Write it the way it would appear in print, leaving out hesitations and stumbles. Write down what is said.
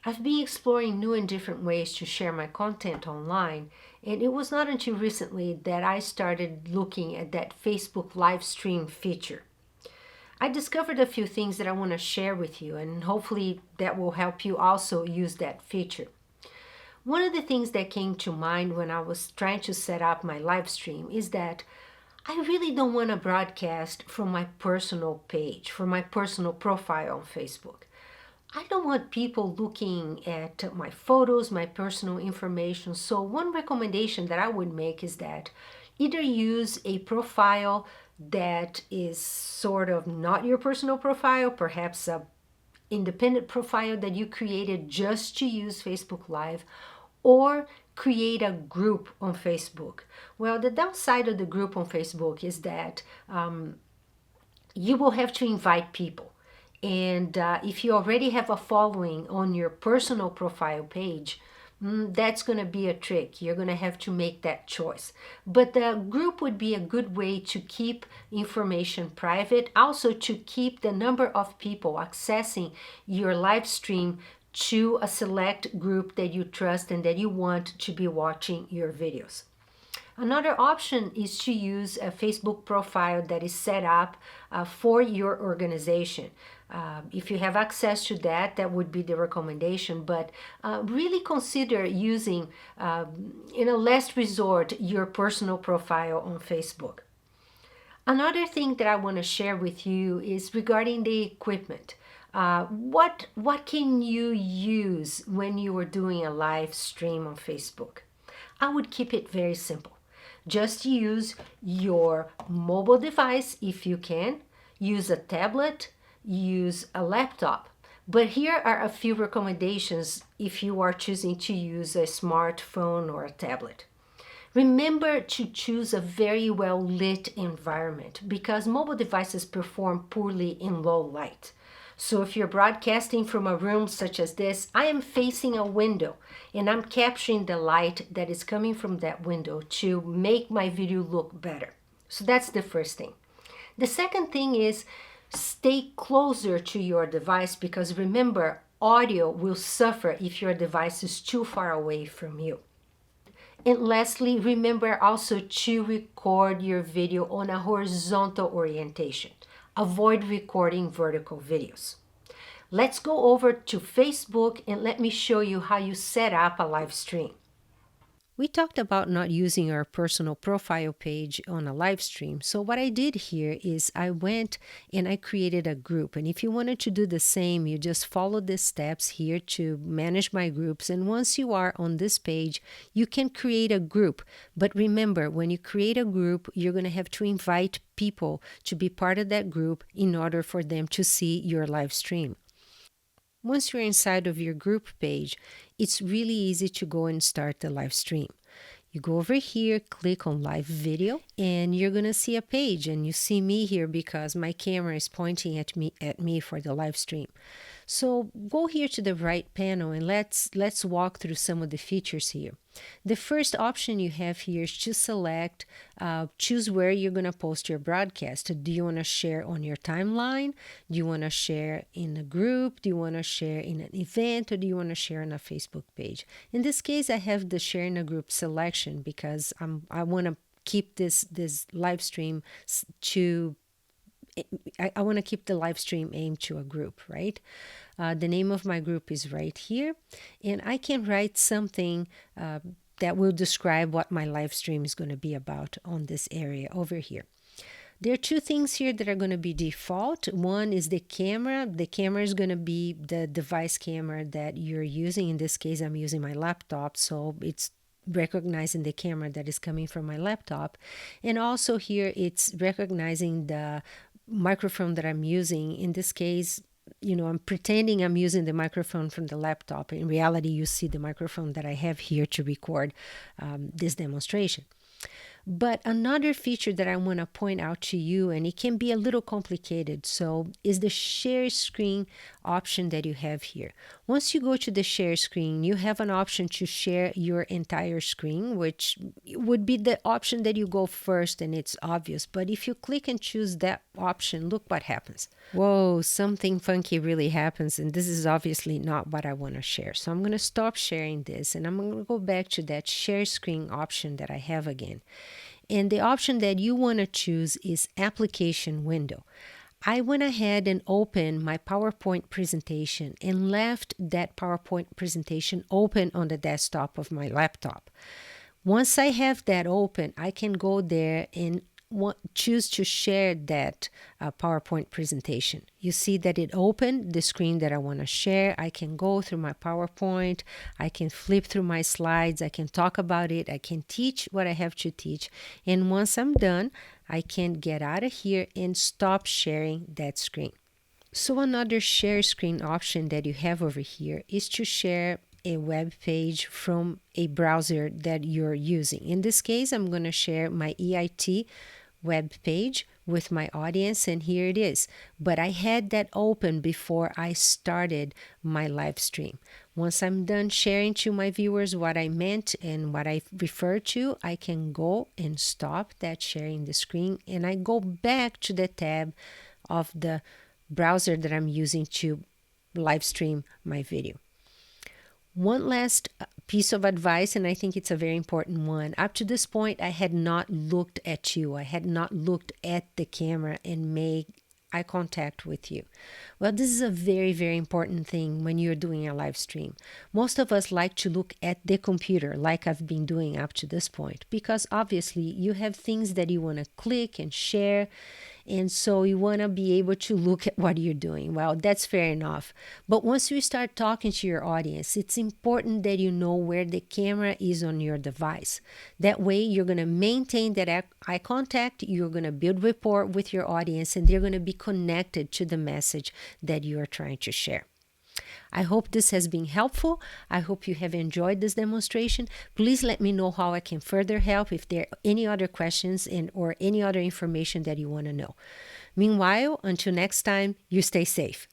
I've been exploring new and different ways to share my content online, and it was not until recently that I started looking at that Facebook live stream feature. I discovered a few things that I want to share with you, and hopefully that will help you also use that feature. One of the things that came to mind when I was trying to set up my live stream is that I really don't want to broadcast from my personal page, from my personal profile on Facebook. I don't want people looking at my photos, my personal information. So one recommendation that I would make is that either use a profile that is sort of not your personal profile, perhaps a independent profile that you created just to use Facebook Live, or create a group on Facebook. Well, the downside of the group on Facebook is that you will have to invite people. And if you already have a following on your personal profile page, that's going to be a trick. You're going to have to make that choice. But the group would be a good way to keep information private, also to keep the number of people accessing your live stream to a select group that you trust and that you want to be watching your videos. Another option is to use a Facebook profile that is set up for your organization. If you have access to that, that would be the recommendation, but really consider using, in a last resort, your personal profile on Facebook. Another thing that I want to share with you is regarding the equipment. What can you use when you are doing a live stream on Facebook? I would keep it very simple. Just use your mobile device if you can. Use a tablet, use a laptop. But here are a few recommendations if you are choosing to use a smartphone or a tablet. Remember to choose a very well lit environment because mobile devices perform poorly in low light. So if you're broadcasting from a room such as this, I am facing a window and I'm capturing the light that is coming from that window to make my video look better. So that's the first thing. The second thing is stay closer to your device because remember, audio will suffer if your device is too far away from you. And lastly, remember also to record your video on a horizontal orientation. Avoid recording vertical videos. Let's go over to Facebook and let me show you how you set up a live stream. We talked about not using our personal profile page on a live stream. So what I did here is I went and I created a group. And if you wanted to do the same, you just follow the steps here to manage my groups. And once you are on this page, you can create a group. But remember, when you create a group, you're going to have to invite people to be part of that group in order for them to see your live stream. Once you're inside of your group page, it's really easy to go and start the live stream. You go over here, click on live video, and you're going to see a page. And you see me here because my camera is pointing at me for the live stream. So go here to the right panel and let's walk through some of the features here. The first option you have here is to select, choose where you're going to post your broadcast. Do you want to share on your timeline? Do you want to share in a group? Do you want to share in an event? Or do you want to share on a Facebook page? In this case, I have the share in a group selection because I want to keep this live stream to I want to keep the live stream aimed to a group, right? The name of my group is right here. And I can write something that will describe what my live stream is going to be about on this area over here. There are two things here that are going to be default. One is the camera. The camera is going to be the device camera that you're using. In this case, I'm using my laptop, so it's recognizing the camera that is coming from my laptop. And also here, it's recognizing the microphone that I'm using. In this case, I'm pretending I'm using the microphone from the laptop. In reality, you see the microphone that I have here to record this demonstration. But another feature that I want to point out to you, and it can be a little complicated, so is the share screen option that you have here. Once you go to the share screen, you have an option to share your entire screen, which would be the option that you go first, and it's obvious. But if you click and choose that option, look what happens. Whoa, something funky really happens, and this is obviously not what I want to share. So I'm going to stop sharing this, and I'm going to go back to that share screen option that I have again. And the option that you want to choose is application window. I went ahead and opened my PowerPoint presentation and left that PowerPoint presentation open on the desktop of my laptop. Once I have that open, I can go there and choose to share that PowerPoint presentation. You see that it opened the screen that I want to share. I can go through my PowerPoint. I can flip through my slides. I can talk about it. I can teach what I have to teach. And once I'm done, I can get out of here and stop sharing that screen. So another share screen option that you have over here is to share a web page from a browser that you're using. In this case, I'm going to share my EIT web page with my audience, and here it is. But I had that open before I started my live stream. Once I'm done sharing to my viewers what I meant and what I referred to, I can go and stop that sharing the screen, and I go back to the tab of the browser that I'm using to live stream my video. One last piece of advice, and I think it's a very important one. Up to this point, I had not looked at you. I had not looked at the camera and made eye contact with you. Well, this is a very, very important thing when you're doing a live stream. Most of us like to look at the computer like I've been doing up to this point, because obviously you have things that you want to click and share. And so you want to be able to look at what you're doing. Well, that's fair enough. But once you start talking to your audience, it's important that you know where the camera is on your device. That way, you're going to maintain that eye contact. You're going to build rapport with your audience, and they're going to be connected to the message that you are trying to share. I hope this has been helpful. I hope you have enjoyed this demonstration. Please let me know how I can further help if there are any other questions or any other information that you want to know. Meanwhile, until next time, you stay safe.